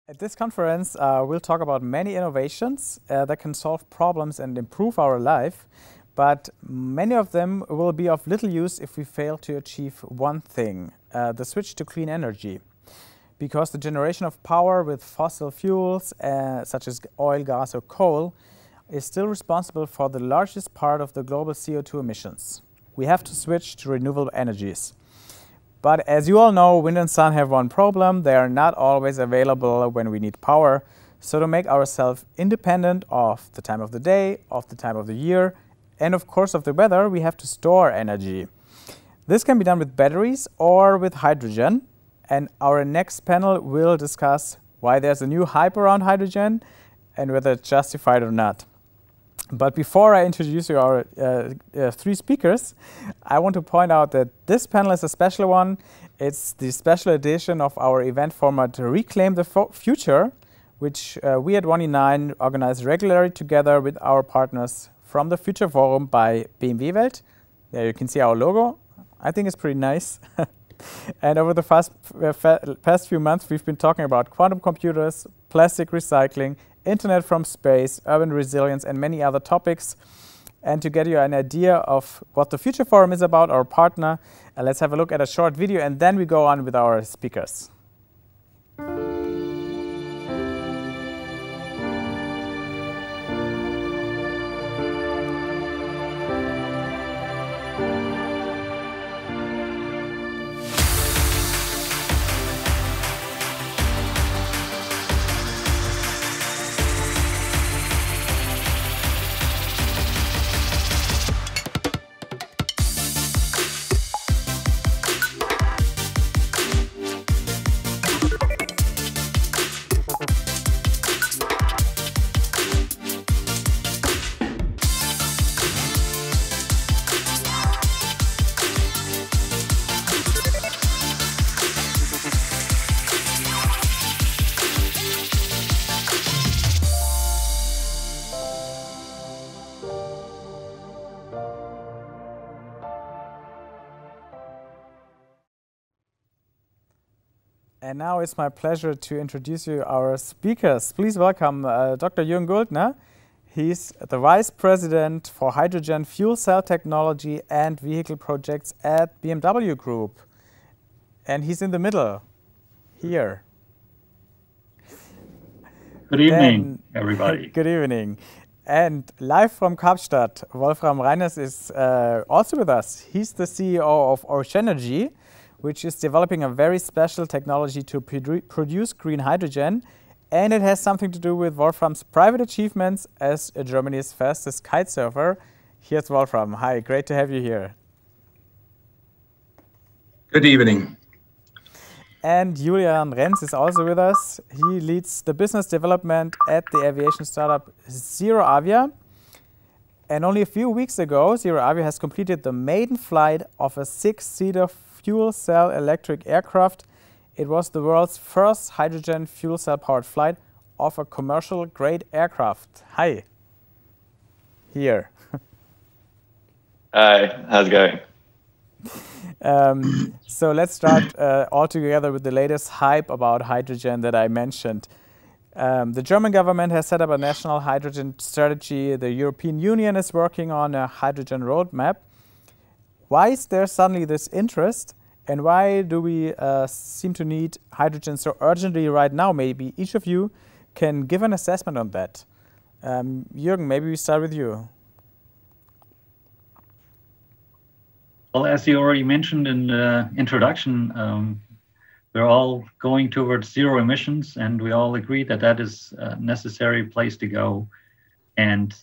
At this conference, we'll talk about many innovations that can solve problems and improve our life, but many of them will be of little use if we fail to achieve one thing, the switch to clean energy. Because the generation of power with fossil fuels, such as oil, gas or coal, is still responsible for the largest part of the global CO2 emissions. We have to switch to renewable energies. But as you all know, wind and sun have one problem. They are not always available when we need power. So to make ourselves independent of the time of the day, of the time of the year, and of course of the weather, we have to store energy. This can be done with batteries or with hydrogen. And our next panel will discuss why there's a new hype around hydrogen and whether it's justified or not. But before I introduce you our three speakers, I want to point out that this panel is a special one. It's the special edition of our event format Reclaim the Future, which we at 1E9 organize regularly together with our partners from the Future Forum by BMW Welt. There you can see our logo. I think it's pretty nice. And over the past few months, we've been talking about quantum computers, plastic recycling, internet from space, urban resilience, and many other topics. And to get you an idea of what the Future Forum is about, our partner, let's have a look at a short video, and then we go on with our speakers. And now it's my pleasure to introduce you our speakers. Please welcome Dr. Jürgen Guldner. He's the Vice President for Hydrogen Fuel Cell Technology and Vehicle Projects at BMW Group. And he's in the middle, here. Good evening, everybody. Good evening. And live from Kapstadt, Wolfram Reiners is also with us. He's the CEO of OCEANERGY, which is developing a very special technology to produce green hydrogen. And it has something to do with Wolfram's private achievements as Germany's fastest kite surfer. Here's Wolfram. Hi, great to have you here. Good evening. And Julian Renz is also with us. He leads the business development at the aviation startup ZeroAvia. And only a few weeks ago, ZeroAvia has completed the maiden flight of a 6-seater fuel cell electric aircraft. It was the world's first hydrogen fuel cell powered flight of a commercial grade aircraft. Hi. Here. Hi, how's it going? So let's start all together with the latest hype about hydrogen that I mentioned. The German government has set up a national hydrogen strategy. The European Union is working on a hydrogen roadmap. Why is there suddenly this interest, and why do we seem to need hydrogen so urgently right now? Maybe each of you can give an assessment on that. Jürgen, maybe we start with you. Well, as you already mentioned in the introduction, we're all going towards zero emissions, and we all agree that that is a necessary place to go. And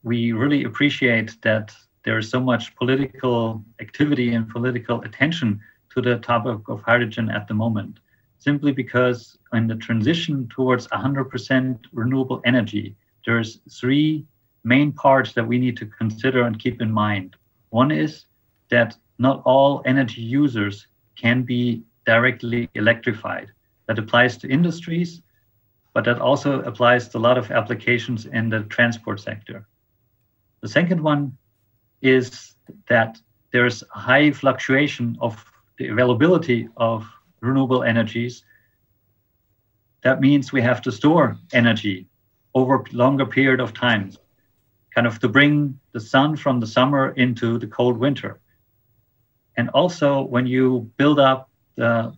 we really appreciate that there is so much political activity and political attention to the topic of hydrogen at the moment, simply because in the transition towards 100% renewable energy, there's three main parts that we need to consider and keep in mind. One is that not all energy users can be directly electrified. That applies to industries, but that also applies to a lot of applications in the transport sector. The second one is that there's a high fluctuation of the availability of renewable energies that means we have to store energy over a longer period of time, kind of to bring the sun from the summer into the cold winter. And also, when you build up the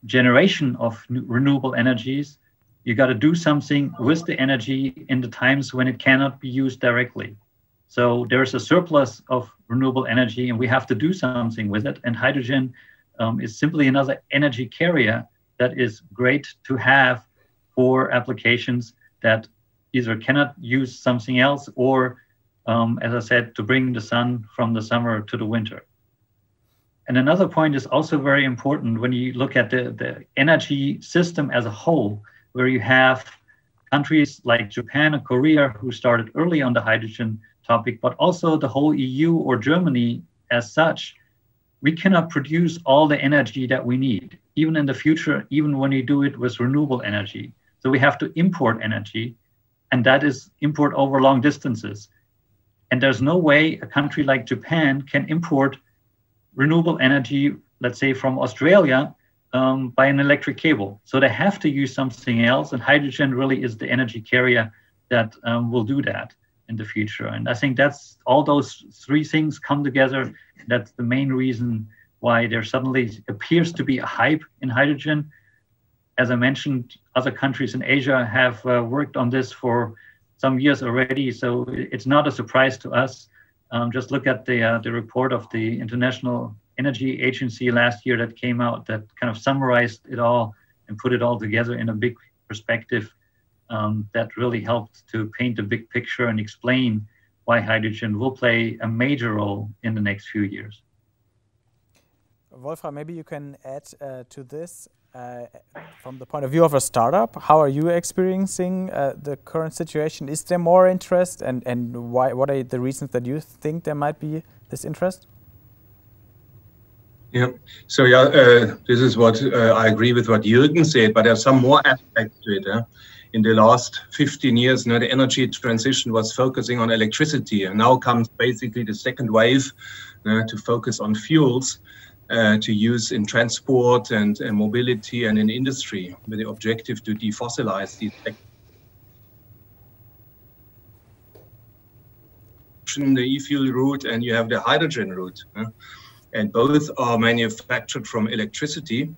generation of renewable energies, you got to do something with the energy in the times when it cannot be used directly. So there's a surplus of renewable energy and we have to do something with it. And hydrogen is simply another energy carrier that is great to have for applications that either cannot use something else or, as I said, to bring the sun from the summer to the winter. And another point is also very important when you look at the energy system as a whole, where you have countries like Japan and Korea who started early on the hydrogen topic, but also the whole EU or Germany as such. We cannot produce all the energy that we need, even in the future, even when you do it with renewable energy. So we have to import energy, and that is import over long distances. And there's no way a country like Japan can import renewable energy, let's say from Australia, by an electric cable. So they have to use something else, and hydrogen really is the energy carrier that will do that in the future. And I think that's all those three things come together. That's the main reason why there suddenly appears to be a hype in hydrogen. As I mentioned, other countries in Asia have worked on this for some years already, so it's not a surprise to us. Just look at the report of the International Energy Agency last year that came out that kind of summarized it all and put it all together in a big perspective that really helped to paint a big picture and explain why hydrogen will play a major role in the next few years. Wolfram, maybe you can add to this from the point of view of a startup. How are you experiencing the current situation? Is there more interest, and why? What are the reasons that you think there might be this interest? Yeah, so this is what I agree with what Jürgen said, but there's some more aspects to it. In the last 15 years, the energy transition was focusing on electricity, and now comes basically the second wave to focus on fuels to use in transport and mobility and in industry, with the objective to defossilize these the e-fuel route, and you have the hydrogen route. And both are manufactured from electricity.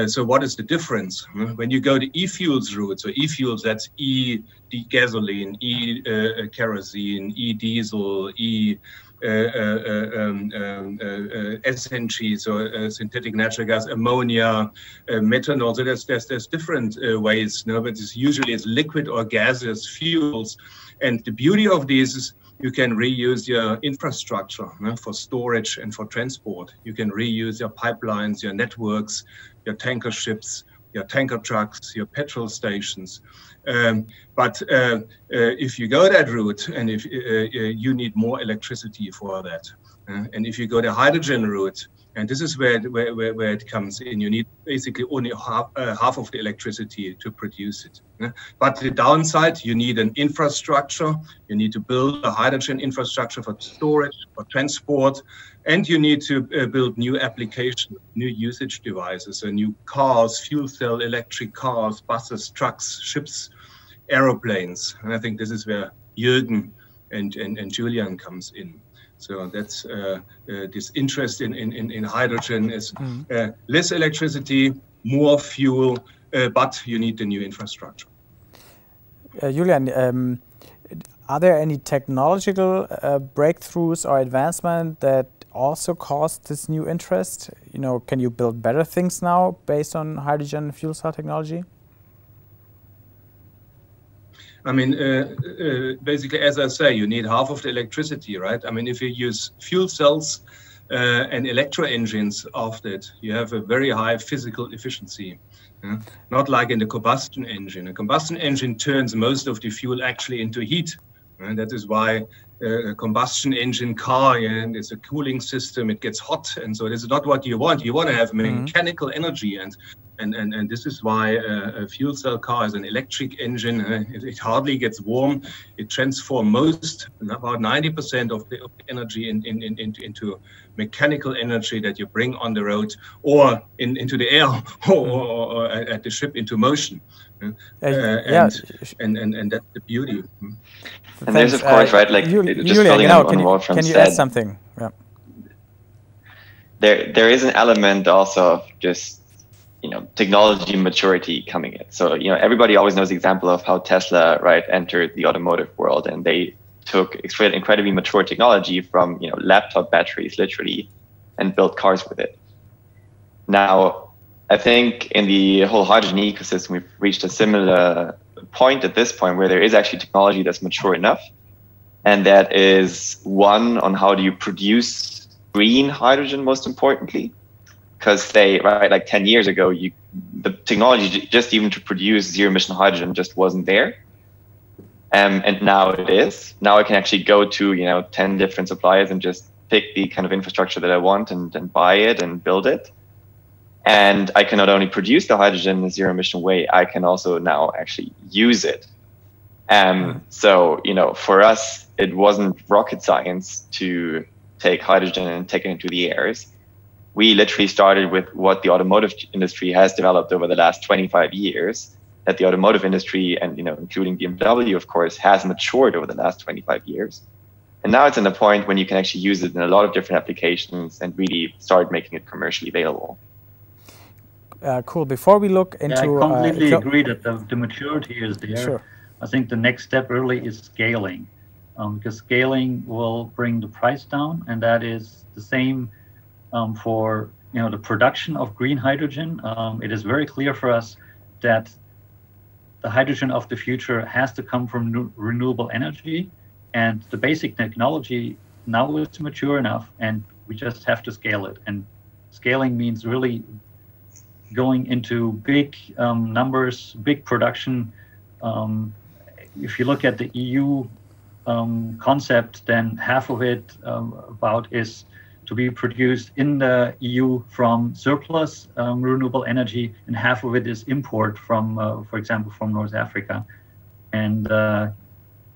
So what is the difference? When you go to e-fuels route, so e-fuels, that's e-gasoline, e-kerosene, e-diesel, SNG, so synthetic natural gas, ammonia, methanol. So there's different ways, but it's usually it's liquid or gaseous fuels. And the beauty of these is you can reuse your infrastructure for storage and for transport. You can reuse your pipelines, your networks, your tanker ships, your tanker trucks, your petrol stations. But if you go that route, and if you need more electricity for that, and if you go the hydrogen route, and this is where it comes in, you need basically only half of the electricity to produce it. But the downside, you need an infrastructure. You need to build a hydrogen infrastructure for storage, for transport, and you need to build new applications, new usage devices, so new cars, fuel cell electric cars, buses, trucks, ships, aeroplanes. And I think this is where Jürgen and Julian comes in. So that's this interest in hydrogen is less electricity, more fuel, but you need the new infrastructure. Julian, are there any technological breakthroughs or advancement that also caused this new interest? Can you build better things now based on hydrogen fuel cell technology? I mean, basically, as I say, you need half of the electricity, right? I mean, if you use fuel cells and electro engines of that, you have a very high physical efficiency. Not like in the combustion engine. A combustion engine turns most of the fuel actually into heat. And that is why a combustion engine car, and it's a cooling system, it gets hot. And so this is not what you want. You want to have mechanical energy. And And this is why a fuel cell car is an electric engine. It hardly gets warm. It transforms about 90% of the energy into mechanical energy that you bring on the road or into the air or at the ship into motion. And that's the beauty. And there's, of course, right, like Julian, just building on Wolfram can you said, add something? Yeah. There is an element also of just, you know, technology maturity coming in. So, you know, everybody always knows the example of how Tesla, right, entered the automotive world, and they took incredibly mature technology from, you know, laptop batteries, literally, and built cars with it. Now, I think in the whole hydrogen ecosystem, we've reached a similar point at this point where there is actually technology that's mature enough. And that is one on how do you produce green hydrogen, most importantly. Because say, right, like 10 years ago, the technology just even to produce zero emission hydrogen just wasn't there. And now it is. Now I can actually go to, you know, 10 different suppliers and just pick the kind of infrastructure that I want and buy it and build it. And I can not only produce the hydrogen in a zero emission way, I can also now actually use it. So, you know, for us, it wasn't rocket science to take hydrogen and take it into the airs. We literally started with what the automotive industry has developed over the last 25 years, that the automotive industry, and, you know, including BMW, of course, has matured over the last 25 years. And now it's in the point when you can actually use it in a lot of different applications and really start making it commercially available. Cool. Before we look into... I completely agree that the maturity is there. Sure. I think the next step really is scaling, because scaling will bring the price down, and that is the same for, you know, the production of green hydrogen. It is very clear for us that the hydrogen of the future has to come from renewable energy, and the basic technology now is mature enough, and we just have to scale it. And scaling means really going into big numbers, big production. If you look at the EU concept, then half of it about is to be produced in the EU from surplus renewable energy, and half of it is import from, for example, from North Africa. And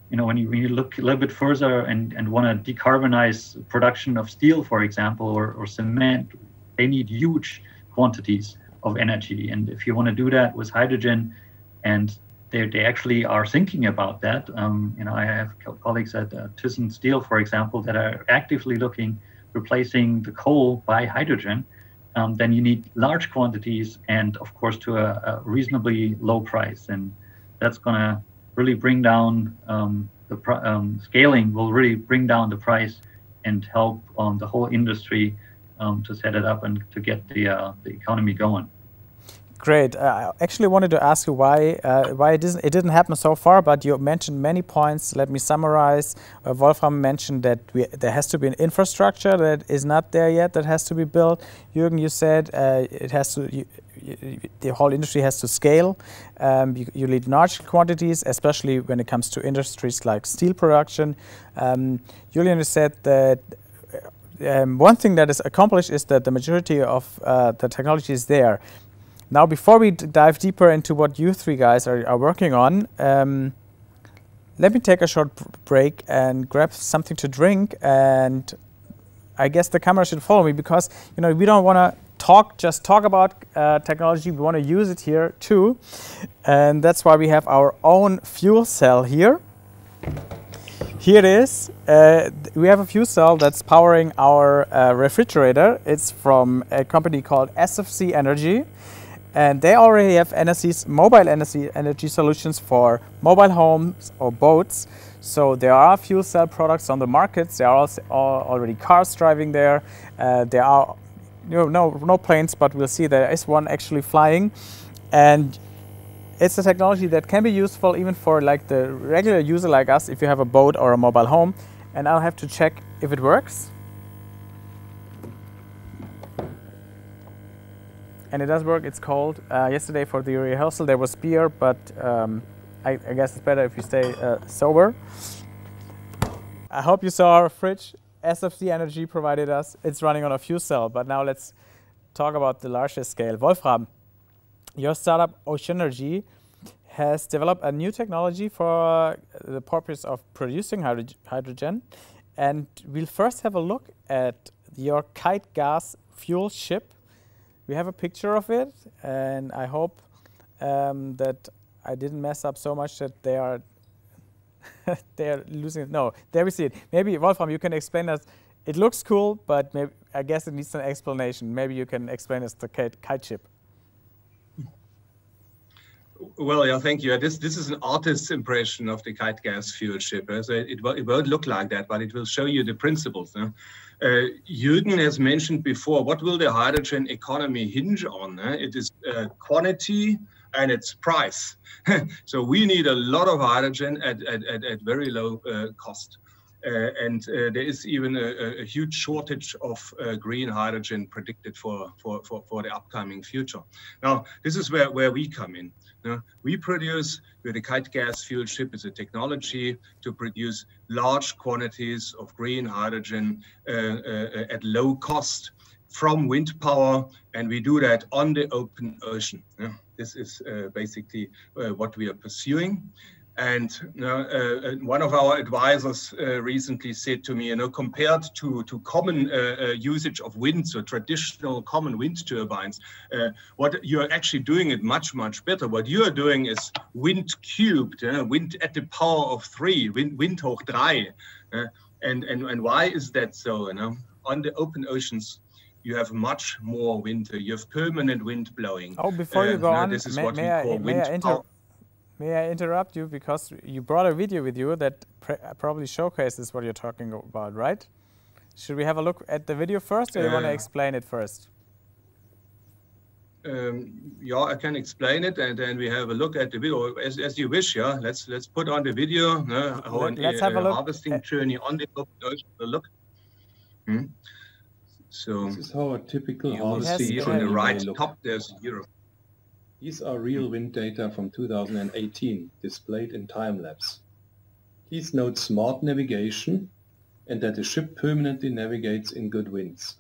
you know, when you look a little bit further and want to decarbonize production of steel, for example, or cement, they need huge quantities of energy. And if you want to do that with hydrogen, and they actually are thinking about that. You know, I have colleagues at Thyssen Steel, for example, that are actively looking replacing the coal by hydrogen. Then you need large quantities and, of course, to a reasonably low price. And that's going to really bring down scaling will really bring down the price and help the whole industry to set it up and to get the economy going. Great. I actually wanted to ask you why it didn't happen so far, but you mentioned many points. Let me summarize. Wolfram mentioned that there has to be an infrastructure that is not there yet, that has to be built. Jürgen, you said it has to. The whole industry has to scale. You need large quantities, especially when it comes to industries like steel production. Julian said that one thing that is accomplished is that the majority of the technology is there. Now, before we dive deeper into what you three guys are working on, let me take a short break and grab something to drink. And I guess the camera should follow me, because, you know, we don't want to just talk about technology. We want to use it here too, and that's why we have our own fuel cell here. Here it is. We have a fuel cell that's powering our refrigerator. It's from a company called OCEANERGY. And they already have mobile energy solutions for mobile homes or boats. So there are fuel cell products on the market. There are also already cars driving there. There are no planes, but we'll see there is one actually flying. And it's a technology that can be useful even for like the regular user like us if you have a boat or a mobile home. And I'll have to check if it works. And it does work. It's cold. Yesterday for the rehearsal there was beer, but I guess it's better if you stay sober. I hope you saw our fridge. OCEANERGY provided us. It's running on a fuel cell, but now let's talk about the larger scale. Wolfram, your startup OCEANERGY has developed a new technology for the purpose of producing hydrogen. And we'll first have a look at your kite gas fuel ship. We have a picture of it, and I hope that I didn't mess up so much that they are losing it. No, there we see it. Maybe, Wolfram, you can explain us. It looks cool, but maybe, I guess it needs an explanation. Maybe you can explain us the kite ship. Well, yeah, thank you. This is an artist's impression of the kite gas fuel ship. So it won't look like that, but it will show you the principles. Jürgen has mentioned before, what will the hydrogen economy hinge on? It is quantity and its price. So we need a lot of hydrogen at very low cost. And there is even a huge shortage of green hydrogen predicted for the upcoming future. Now, this is where we come in. We produce, with the kite gas fuel ship, is a technology to produce large quantities of green hydrogen at low cost from wind power, and we do that on the open ocean. This is basically what we are pursuing. And one of our advisors recently said to me, compared to common usage of wind, so traditional common wind turbines, what you're actually doing it much, much better. What you are doing is wind cubed, wind at the power of 3, wind hoch 3. And why is that so? On the open oceans, you have much more wind. You have permanent wind blowing. Oh, before you go on, this is what we call wind power. May I interrupt you, because you brought a video with you that probably showcases what you're talking about, right? Should we have a look at the video first, or you want to explain it first? Yeah, I can explain it, and then we have a look at the video as you wish. Yeah, let's put on the video. Let's have a look. Harvesting journey on the open ocean. Look. So this is how a typical harvesting harvesting on the right look. top. There's Europe. These are real wind data from 2018, displayed in time-lapse. Please note smart navigation and that the ship permanently navigates in good winds.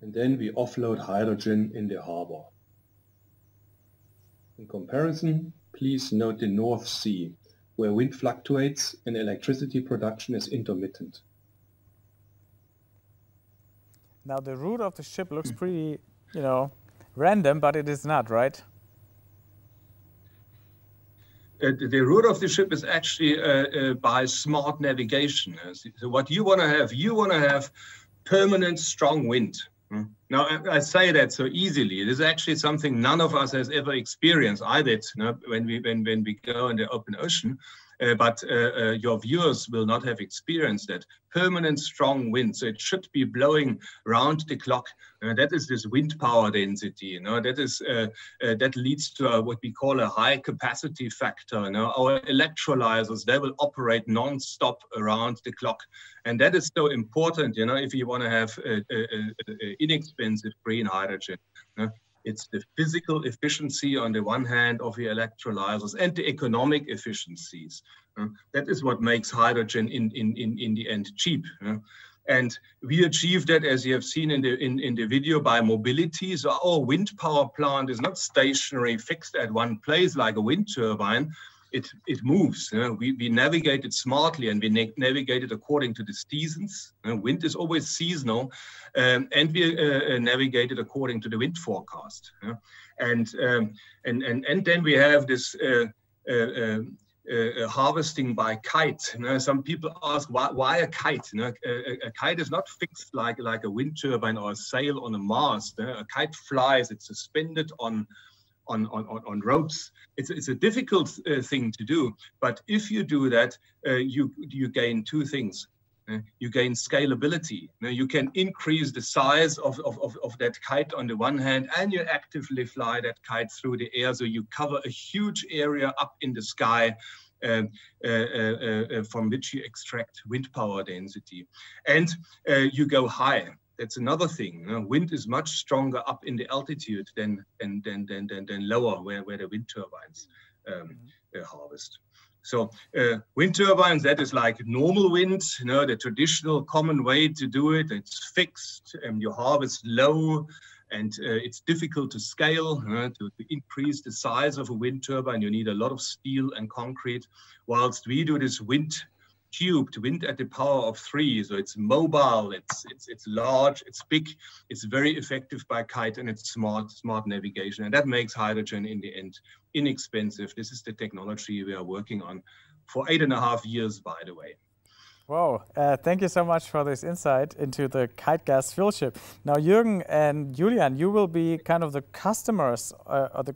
And then we offload hydrogen in the harbor. In comparison, please note the North Sea, where wind fluctuates and electricity production is intermittent. Now, the route of the ship looks pretty, random, but it is not, right? The route of the ship is actually by smart navigation. So what you want to have permanent strong wind. Now, I say that so easily. It is actually something none of us has ever experienced. I did when we go in the open ocean. But your viewers will not have experienced that. Permanent strong wind, so it should be blowing round the clock. That is this wind power density. That leads to what we call a high capacity factor. Our electrolyzers, they will operate non-stop around the clock, and that is so important. If you want to have inexpensive green hydrogen. It's the physical efficiency on the one hand of your electrolyzers and the economic efficiencies. That is what makes hydrogen in the end cheap. And we achieve that, as you have seen in the video, by mobility. So our wind power plant is not stationary, fixed at one place like a wind turbine. It moves. We navigate it smartly, and we navigate it according to the seasons. Wind is always seasonal, and we navigate it according to the wind forecast. And then we have this harvesting by kite. Some people ask why a kite. A kite is not fixed like a wind turbine or a sail on a mast. A kite flies. It's suspended on ropes. It's a difficult thing to do, but if you do that, you gain two things. You gain scalability. You can increase the size of that kite on the one hand, and you actively fly that kite through the air, so you cover a huge area up in the sky from which you extract wind power density. And you go high. That's another thing. Wind is much stronger up in the altitude than lower where the wind turbines harvest. So wind turbines, that is like normal wind, the traditional common way to do it. It's fixed, and you harvest low, And it's difficult to scale. To increase the size of a wind turbine, you need a lot of steel and concrete, whilst we do this wind at the power of 3. So it's mobile, it's large, it's big, it's very effective by kite, and it's smart navigation. And that makes hydrogen in the end inexpensive. This is the technology we are working on for 8.5 years, by the way. Wow, thank you so much for this insight into the kite gas fuel ship. Now, Jürgen and Julian, you will be kind of the customers or the,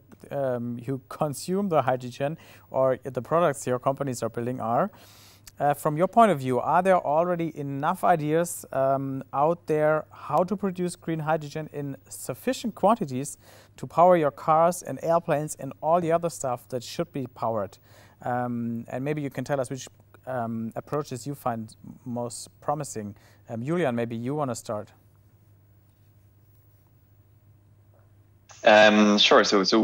who consume the hydrogen, or the products your companies are building are. From your point of view, are there already enough ideas out there how to produce green hydrogen in sufficient quantities to power your cars and airplanes and all the other stuff that should be powered? And maybe you can tell us which approaches you find most promising. Julian, maybe you want to start. Sure. So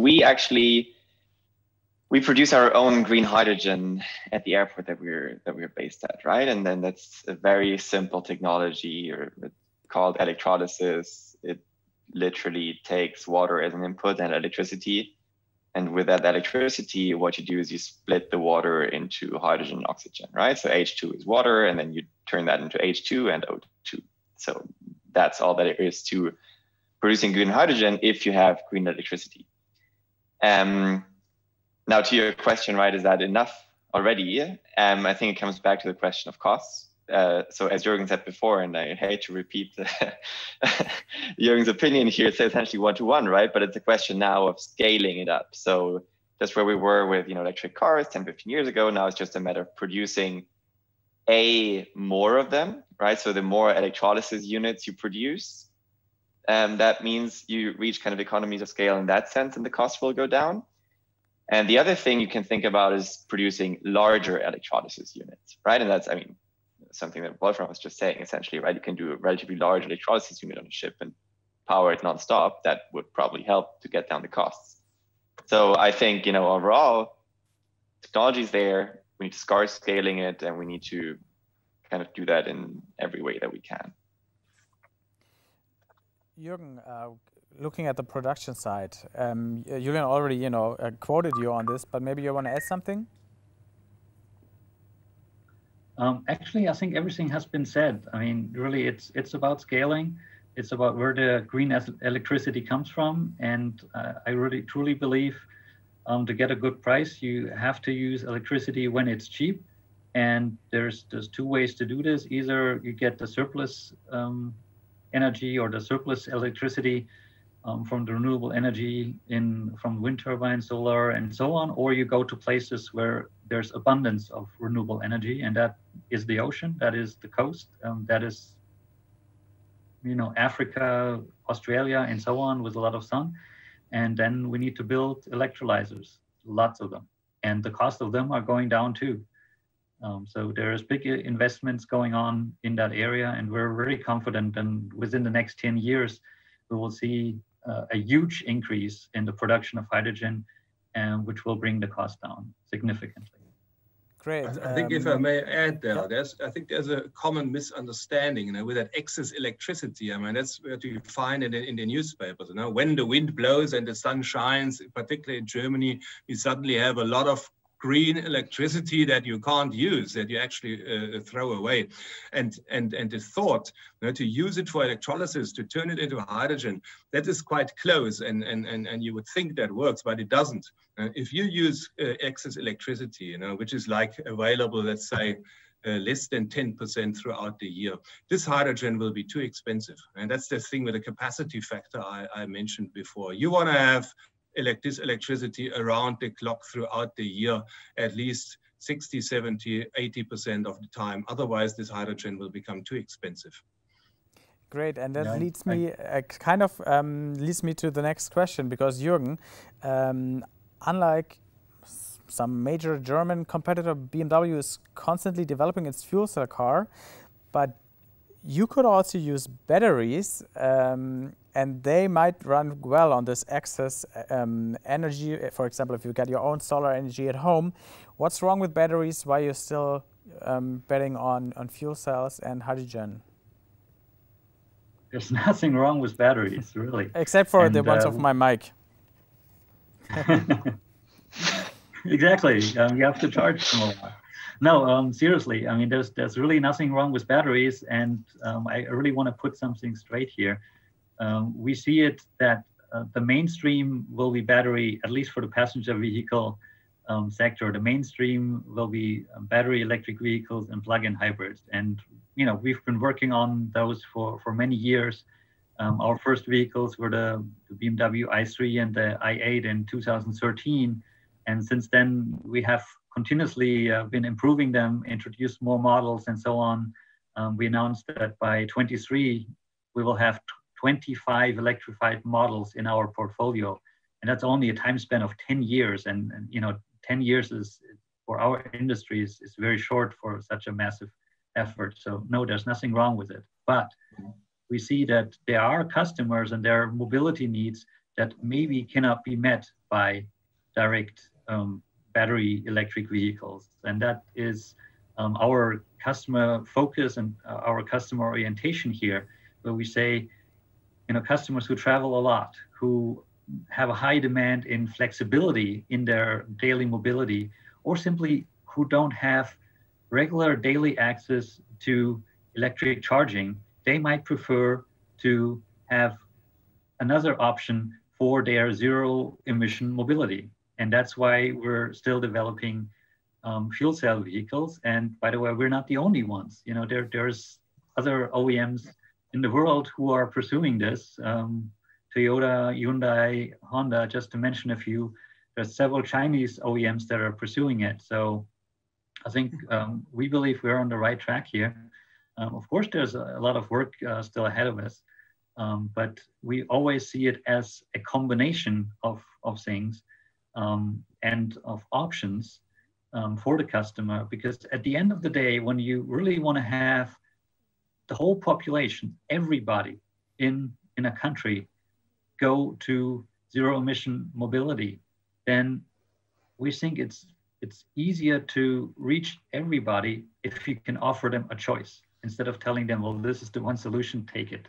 we produce our own green hydrogen at the airport that we're based at, right? And then that's a very simple technology, or called electrolysis. It literally takes water as an input and electricity. And with that electricity, what you do is you split the water into hydrogen and oxygen, right? So H2 is water, and then you turn that into H2 and O2. So that's all that there is to producing green hydrogen if you have green electricity. Now, to your question, right, is that enough already? I think it comes back to the question of costs. So as Jürgen said before, and I hate to repeat Jürgen's opinion here, it's essentially 1-to-1, right? But it's a question now of scaling it up. So that's where we were with electric cars 10, 15 years ago. Now it's just a matter of producing more of them, right? So the more electrolysis units you produce, that means you reach kind of economies of scale in that sense, and the cost will go down. And the other thing you can think about is producing larger electrolysis units, right? And that's, I mean, something that Wolfram was just saying, essentially, right? You can do a relatively large electrolysis unit on a ship and power it nonstop. That would probably help to get down the costs. So I think, overall, technology is there. We need to start scaling it, and we need to kind of do that in every way that we can. Jürgen, looking at the production side, Julian already, quoted you on this, but maybe you want to add something? Actually, I think everything has been said. I mean, really, it's about scaling. It's about where the green electricity comes from. And I really, truly believe to get a good price, you have to use electricity when it's cheap. And there's 2 ways to do this. Either you get the surplus energy or the surplus electricity from the renewable energy from wind turbines, solar, and so on, or you go to places where there's abundance of renewable energy, and that is the ocean, that is the coast, that is, Africa, Australia, and so on, with a lot of sun. And then we need to build electrolyzers, lots of them, and the cost of them are going down too. So there's big investments going on in that area, and we're very confident, and within the next 10 years, we will see a huge increase in the production of hydrogen, which will bring the cost down significantly. Great. I think if I may add there, I think there's a common misunderstanding, with that excess electricity. I mean, that's what you find in the newspapers. When the wind blows and the sun shines, particularly in Germany, we suddenly have a lot of green electricity that you can't use, that you actually throw away. And the thought to use it for electrolysis, to turn it into hydrogen, that is quite close, and you would think that works, but it doesn't. If you use excess electricity, which is like available, let's say, less than 10% throughout the year, this hydrogen will be too expensive. And that's the thing with the capacity factor I mentioned before. You want to have this electricity around the clock throughout the year, at least 60, 70, 80% of the time. Otherwise, this hydrogen will become too expensive. Great, and that leads me leads me to the next question, because Jürgen, unlike some major German competitor, BMW is constantly developing its fuel cell car, but you could also use batteries, and they might run well on this excess energy. For example, if you get your own solar energy at home, what's wrong with batteries? Why you're still betting on fuel cells and hydrogen? There's nothing wrong with batteries, really. Except for the ones of my mic. Exactly. You have to charge them a lot. No, seriously. I mean, there's really nothing wrong with batteries, and I really want to put something straight here. We see it that the mainstream will be battery, at least for the passenger vehicle sector. The mainstream will be battery electric vehicles and plug-in hybrids. And we've been working on those for many years. Our first vehicles were the BMW i3 and the i8 in 2013. And since then, we have continuously been improving them, introduced more models and so on. We announced that by 23, we will have 25 electrified models in our portfolio. And that's only a time span of 10 years. And 10 years is, for our industry, is very short for such a massive effort. So no, there's nothing wrong with it. But we see that there are customers and their mobility needs that maybe cannot be met by direct battery electric vehicles. And that is our customer focus and our customer orientation here, where we say, customers who travel a lot, who have a high demand in flexibility in their daily mobility, or simply who don't have regular daily access to electric charging, they might prefer to have another option for their zero emission mobility. And that's why we're still developing fuel cell vehicles. And by the way, we're not the only ones. There's other OEMs in the world who are pursuing this. Toyota, Hyundai, Honda, just to mention a few. There's several Chinese OEMs that are pursuing it. So I think we believe we're on the right track here. Of course, there's a lot of work still ahead of us, but we always see it as a combination of things and of options for the customer, because at the end of the day, when you really want to have the whole population, everybody in a country go to zero emission mobility, then we think it's easier to reach everybody if you can offer them a choice instead of telling them, well, this is the one solution, take it.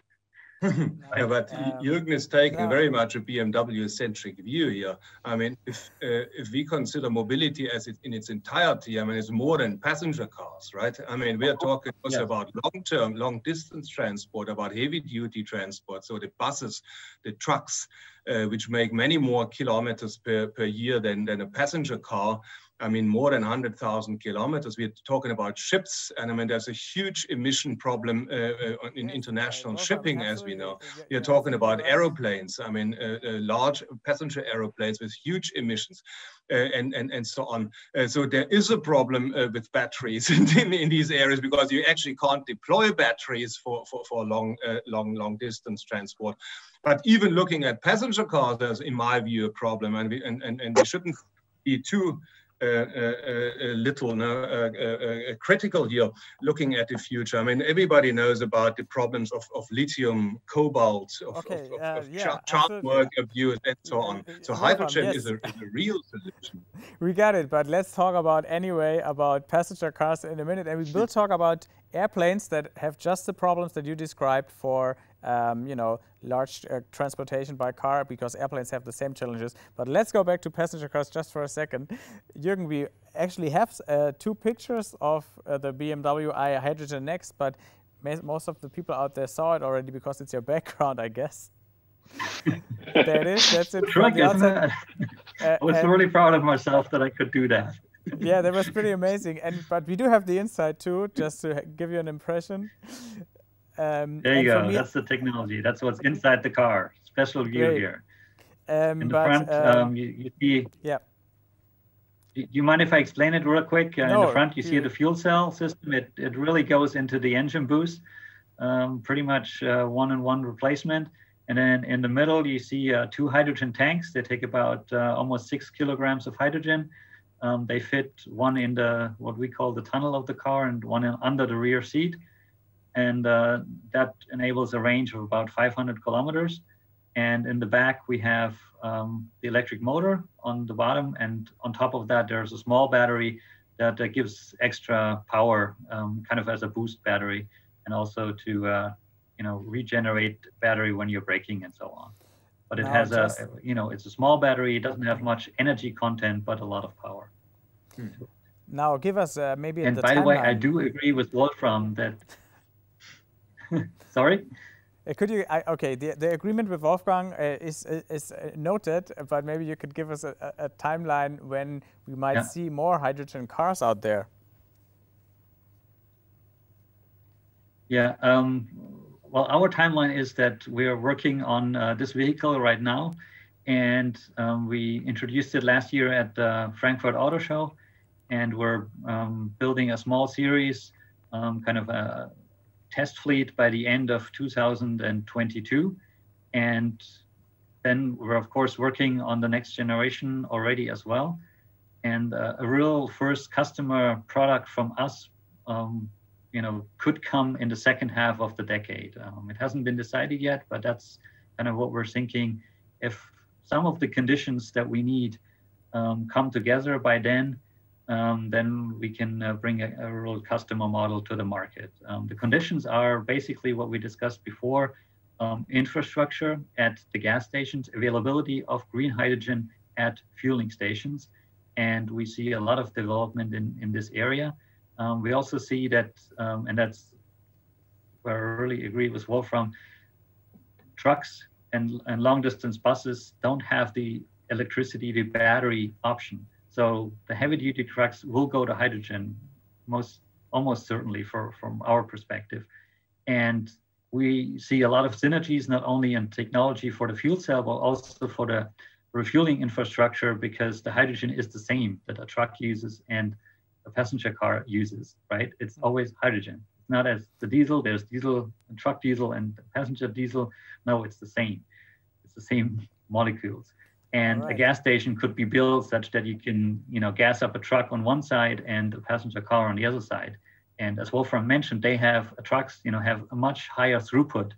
Yeah, but Jürgen is taking very much a BMW-centric view here. I mean, if we consider mobility as in its entirety, I mean, it's more than passenger cars, right? I mean, we are talking also about long-term, long-distance transport, about heavy-duty transport, so the buses, the trucks, which make many more kilometers per year than a passenger car. I mean, more than 100,000 kilometers. We're talking about ships, and I mean, there's a huge emission problem in international shipping, as we know. We're talking about aeroplanes. I mean, large passenger aeroplanes with huge emissions, and so on. So there is a problem with batteries in these areas, because you actually can't deploy batteries for long distance transport. But even looking at passenger cars, there's, in my view, a problem, and we shouldn't be too critical here looking at the future. I mean, everybody knows about the problems of lithium, cobalt, of child work abuse, and so on. So hydrogen is a real solution. We got it, but let's talk about passenger cars in a minute, and we will talk about airplanes that have just the problems that you described for large transportation by car, because airplanes have the same challenges. But let's go back to passenger cars just for a second. Jürgen, we actually have 2 pictures of the BMW i Hydrogen Next, but most of the people out there saw it already because it's your background, I guess. There it is. That's it. From the outside. I was really proud of myself that I could do that. Yeah, that was pretty amazing. But we do have the inside too, just to give you an impression. There you go. That's the technology. That's what's inside the car. Special view here. In the front, you see. Yeah. Do you mind if I explain it real quick? In the front, you see the fuel cell system. It really goes into the engine boost, pretty much one-on-one replacement. And then in the middle, you see 2 hydrogen tanks. They take about almost 6 kilograms of hydrogen. They fit one in what we call the tunnel of the car, and one under the rear seat. And that enables a range of about 500 kilometers. And in the back, we have the electric motor on the bottom. And on top of that, there's a small battery that gives extra power, kind of as a boost battery, and also to regenerate battery when you're braking and so on. But it Now has it's a small battery. It doesn't have much energy content, but a lot of power. Now give us maybe And the by the way, I timeline. do agree with Wolfram that. Sorry. Could you? Okay, the agreement with Wolfgang is noted, but maybe you could give us a timeline when we might see more hydrogen cars out there. Yeah. Well, our timeline is that we are working on this vehicle right now, and we introduced it last year at the Frankfurt Auto Show, and we're building a small series, kind of a test fleet by the end of 2022. And then we're of course working on the next generation already as well. And a real first customer product from us, could come in the second half of the decade. It hasn't been decided yet, but that's kind of what we're thinking. If some of the conditions that we need come together by then we can bring a real customer model to the market. The conditions are basically what we discussed before: infrastructure at the gas stations, availability of green hydrogen at fueling stations, and we see a lot of development in this area. We also see that, and that's where I really agree with Wolfram, trucks and long-distance buses don't have the electricity to battery option. So the heavy-duty trucks will go to hydrogen, almost certainly from our perspective. And we see a lot of synergies, not only in technology for the fuel cell, but also for the refueling infrastructure, because the hydrogen is the same that a truck uses and a passenger car uses, right? It's always hydrogen. It's not as the diesel, there's diesel, truck diesel and passenger diesel. No, it's the same. It's the same molecules. And a gas station could be built such that you can, gas up a truck on one side and a passenger car on the other side. And as Wolfram mentioned, they have trucks, have a much higher throughput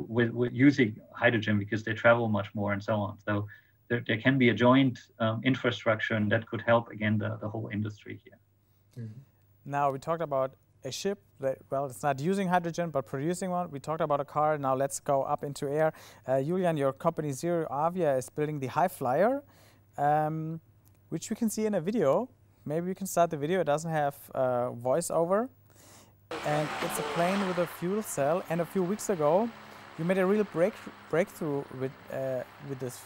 with using hydrogen because they travel much more and so on. So there can be a joint infrastructure, and that could help again the whole industry here. Mm-hmm. Now we talked about a ship that, well, it's not using hydrogen but producing one. We talked about a car. Now let's go up into air. Julian, your company ZeroAvia is building the High Flyer, which we can see in a video. Maybe we can start the video. It doesn't have voiceover, and it's a plane with a fuel cell. And a few weeks ago, you made a real breakthrough with this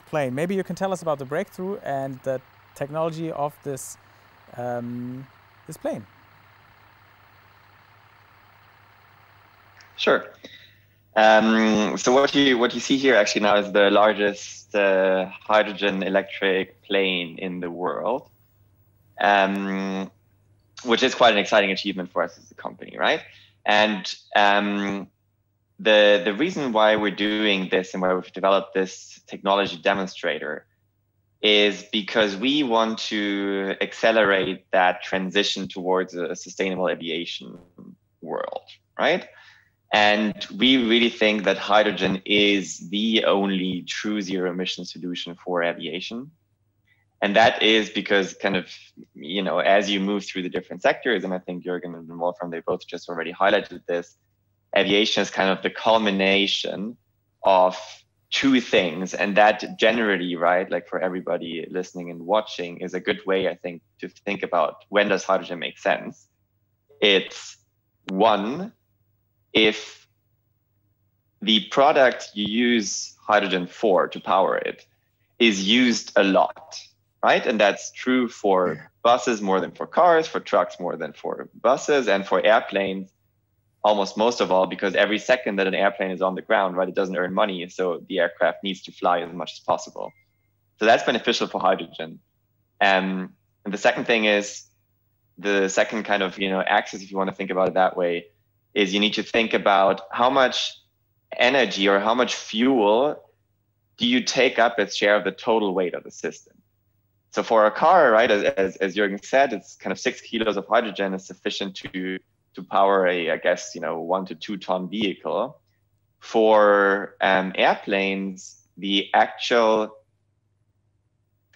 plane. Maybe you can tell us about the breakthrough and the technology of this this plane. Sure. So what you see here actually now is the largest hydrogen electric plane in the world, which is quite an exciting achievement for us as a company, right? And the reason why we're doing this and why we've developed this technology demonstrator is because we want to accelerate that transition towards a sustainable aviation world, right? And we really think that hydrogen is the only true zero emission solution for aviation. And that is because kind of, as you move through the different sectors, and I think Jürgen and Wolfram, they both just already highlighted this, aviation is kind of the culmination of two things. And that generally, right, like for everybody listening and watching, is a good way, I think, to think about when does hydrogen make sense. It's one, if the product you use hydrogen for to power it is used a lot, right? And that's true for buses more than for cars, for trucks more than for buses, and for airplanes almost most of all, because every second that an airplane is on the ground, right, it doesn't earn money. So the aircraft needs to fly as much as possible. So that's beneficial for hydrogen. And the second thing is, the second kind of, axis, if you want to think about it that way, is you need to think about how much energy or how much fuel do you take up as share of the total weight of the system. So for a car, right, as Jürgen said, it's kind of 6 kilos of hydrogen is sufficient to power a, I guess, 1 to 2 ton vehicle. For airplanes, the actual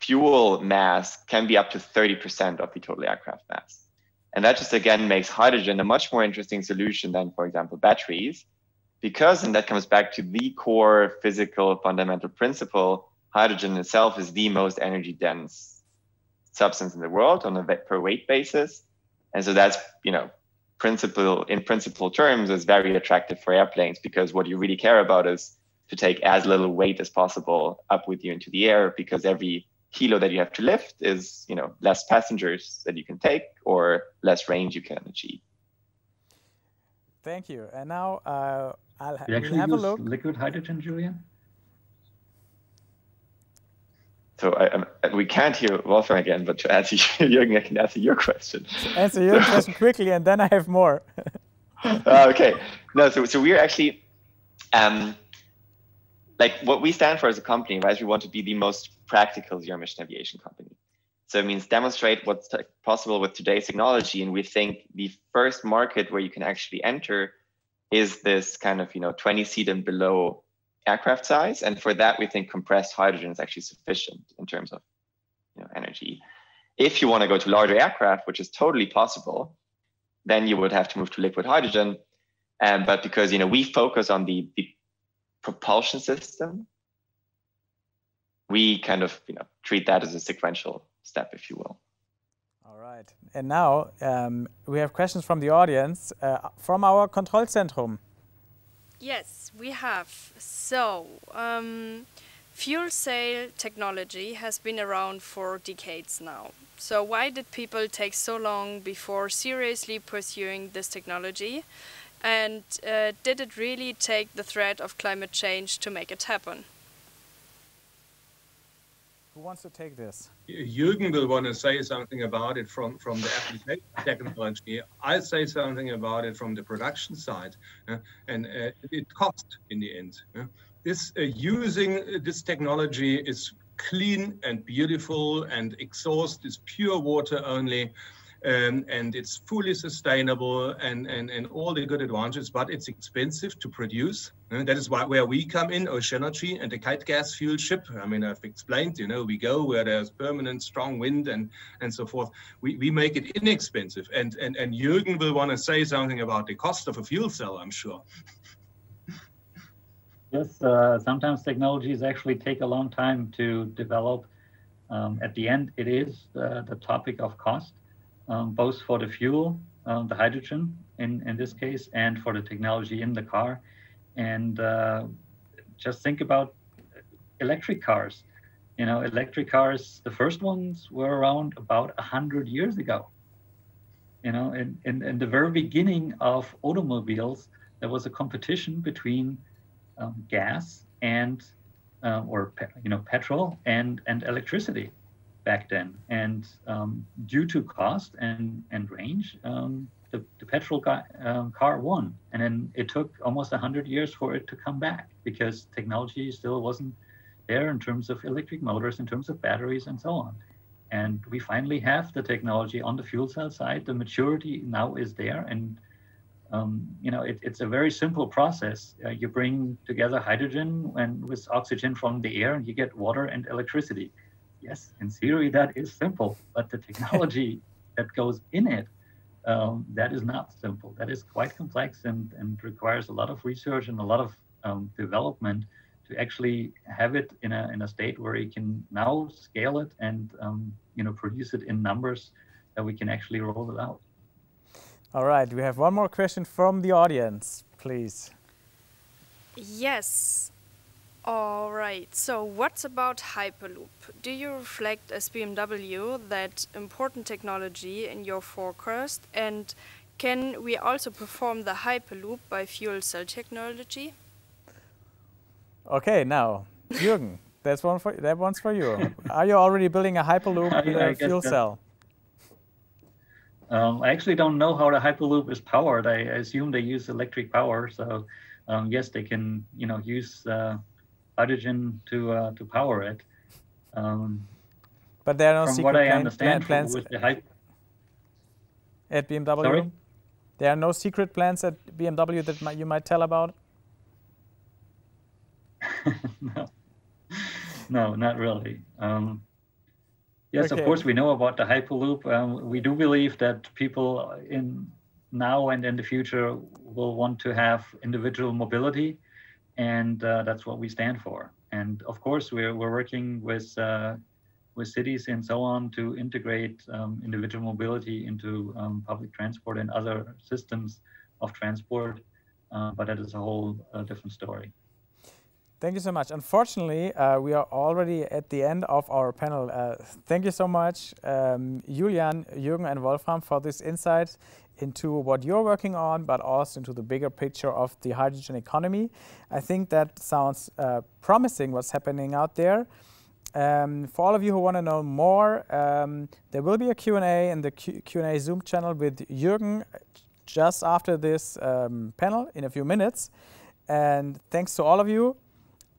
fuel mass can be up to 30% of the total aircraft mass. And that just, again, makes hydrogen a much more interesting solution than, for example, batteries, because, and that comes back to the core physical fundamental principle, hydrogen itself is the most energy dense substance in the world on a per weight basis. And so that's, in principle terms, is very attractive for airplanes, because what you really care about is to take as little weight as possible up with you into the air, because every kilo that you have to lift is, less passengers that you can take or less range you can achieve. Thank you. And now we'll have a look. Liquid hydrogen, Julian? So we can't hear Wolfram again, but to answer Jürgen, I can answer your question. Answer your question quickly, and then I have more. Okay. No, so we're actually, like what we stand for as a company, right? We want to be the most practical zero-emission aviation company. So it means demonstrate what's possible with today's technology. And we think the first market where you can actually enter is this kind of, 20-seat and below aircraft size. And for that, we think compressed hydrogen is actually sufficient in terms of energy. If you want to go to larger aircraft, which is totally possible, then you would have to move to liquid hydrogen. But because we focus on the propulsion system, we kind of treat that as a sequential step, if you will. All right. And now we have questions from the audience from our Kontrollzentrum. Yes, we have. So, fuel cell technology has been around for decades now. So why did people take so long before seriously pursuing this technology? And did it really take the threat of climate change to make it happen? Who wants to take this? Jürgen will want to say something about it from the application technology. I'll say something about it from the production side, and it costs in the end. Using this technology is clean and beautiful, and exhaust is pure water only, and it's fully sustainable and all the good advantages, but it's expensive to produce. And that is where we come in, OCEANERGY and the kite gas fuel ship. I mean, I've explained, we go where there's permanent strong wind and so forth. We make it inexpensive. And Jürgen will want to say something about the cost of a fuel cell, I'm sure. Yes, sometimes technologies actually take a long time to develop. At the end, it is the topic of cost. Both for the fuel, the hydrogen in this case, and for the technology in the car. And just think about electric cars. Electric cars, the first ones were around about 100 years ago. In the very beginning of automobiles, there was a competition between gas and, petrol and electricity back then. And due to cost and range, the petrol car won. And then it took almost 100 years for it to come back, because technology still wasn't there in terms of electric motors, in terms of batteries and so on. And we finally have the technology on the fuel cell side. The maturity now is there. And it's a very simple process. You bring together hydrogen and with oxygen from the air, and you get water and electricity. Yes, in theory, that is simple, but the technology that goes in it, that is not simple. That is quite complex and requires a lot of research and a lot of development to actually have it in a state where you can now scale it and produce it in numbers that we can actually roll it out. All right, we have one more question from the audience, please. Yes. All right, so what's about Hyperloop? Do you reflect as BMW that important technology in your forecast? And can we also perform the Hyperloop by fuel cell technology? Okay, now, Jürgen, that one's for you. Are you already building a Hyperloop with a fuel cell? I actually don't know how the Hyperloop is powered. I assume they use electric power. So yes, they can use hydrogen to power it. But there are no secret plans with the at BMW? Sorry? There are no secret plans at BMW that you might tell about? No, not really. Yes, Okay. of course, we know about the Hyperloop. We do believe that people in now and in the future will want to have individual mobility, and that's what we stand for. And of course, we're working with cities and so on to integrate individual mobility into public transport and other systems of transport, but that is a whole different story. Thank you so much. Unfortunately, we are already at the end of our panel. Thank you so much, Julian, Jürgen, and Wolfram, for this insight into what you're working on, but also into the bigger picture of the hydrogen economy. I think that sounds promising, what's happening out there. For all of you who want to know more, there will be a Q&A in the Q&A Zoom channel with Jürgen just after this panel in a few minutes. And thanks to all of you.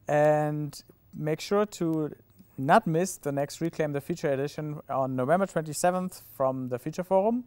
And make sure to not miss the next Reclaim the Future edition on November 27th from the Future Forum.